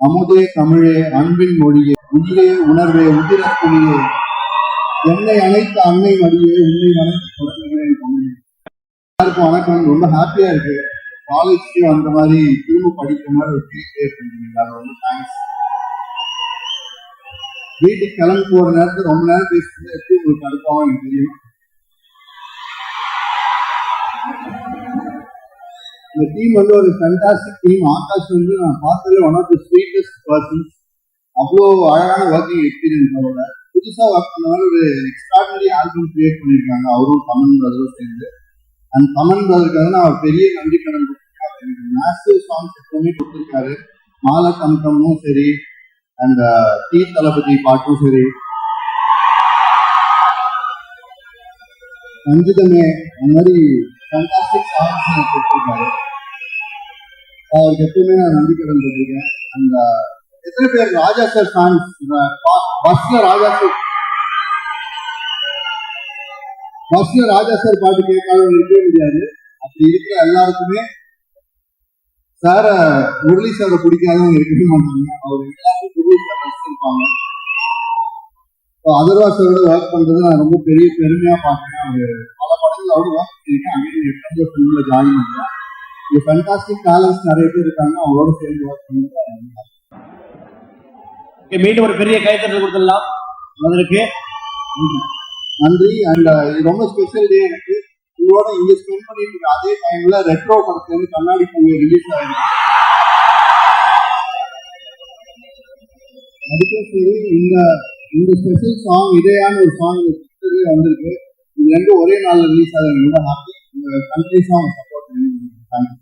அமுதே தமிழே அன்பின் மொழியே உயிரே உணர்வே உதிரத்துளியே என்னை அனைத்த அன்னை மடியே உன்னை வணங்கி தொடங்குகிறேன் தமிழே. எல்லாருக்கும் வணக்கம். ரொம்ப ஹாப்பியா இருக்கு. காலேஜ்க்கு அந்த மாதிரி திரும்ப படிக்கிற மாதிரி ஒரு ஃபீல் கிரியேட் பண்ணிருக்கீங்க. அது ரொம்ப தேங்க்ஸ். வீட்டுக்கு கிளம்பி போற நேரத்தில் ரொம்ப நேரம் பேசுறது எப்படி உங்களுக்கு அடுப்பாவும் எனக்கு தெரியும். இந்த டீம் வந்து ஒரு ஃபேண்டாஸ்டிக் டீம். ஆகாஷ் வந்து நான் பார்த்ததுல one of the sweetest persons. அவ்வளோ அழகான ஒர்க்கிங் எக்ஸ்பீரியன்ஸ். அவரோட புதுசாக ஒர்க் பண்ணாலும் ஒரு எக்ஸ்ட்ராடனரி ஆல்பம் கிரியேட் பண்ணியிருக்காங்க அவரும் தமன் பிரதரும் சேர்ந்து. அண்ட் தமன் பிரதருக்காக நான் அவர் பெரிய நன்றி கடன் கொடுத்துருக்காரு. எனக்கு மேசிவ் சாங்ஸ் எப்பவுமே கொடுத்துருக்காரு. மாலை தம்தமும் சரி, அண்ட் டி தளபதி பாட்டும் சரி, சஞ்சிதமே, அந்த மாதிரி ஃபேண்டாஸ்டிக் சாங்ஸ் எனக்கு கொடுத்துருக்காரு. அவருக்கு எப்பவுமே நான் நன்றி கடன் கொடுத்துருக்கேன். அந்த எத்தனை பேர் ராஜா சார் ஃபேன்ஸ்? பஸ்ல ராஜா சார் பாட்டு கேட்காத இருக்கவே முடியாது. அப்படி இருக்கிற எல்லாருக்குமே சார முரளி சாரை பிடிக்காதவங்க இருக்கவே மாட்டாங்க. அவர் எல்லாருக்கும் முரளி சார் ரசிச்சிருப்பாங்க. அதர்வா சாரோட ஒர்க் பண்றது நான் ரொம்ப பெரிய பெருமையா பார்க்கிறேன். அவர் பல படங்கள் அவரோட ஒர்க் பண்ணியிருக்கேன். அங்கே எட்டு ஃபிலிம்ல ஜாயின் பண்ணுறேன். இங்கே ஃபேண்டாஸ்டிக் டேலண்ட்ஸ் நிறைய பேர் இருக்காங்க. அவங்களோட சேர்ந்து ஒர்க் பண்ணுறது. மீண்டும் ஒரு பெரிய கைத்தட்டல் கொடுத்துடலாம் அதற்கு நன்றி. அண்ட் இது ரொம்ப ஸ்பெஷல் டே எனக்கு. உங்களோட இங்க ஸ்பெண்ட் பண்ணிட்டு இருக்க அதே டைம்ல ரெட்ரோ படத்துல இருந்து கண்ணாடி பூவை ரிலீஸ் ஆயிருக்கு. அதுக்கும் சரி, இந்த ஸ்பெஷல் சாங் இதையான ஒரு சாங் வந்திருக்கு. இது ரெண்டும் ஒரே நாள்ல ரிலீஸ் ஆகுது. ரொம்ப ஹாப்பி. இந்த கண்ட்ரி சாங் சப்போர்ட் பண்ணி. தேங்க்யூ.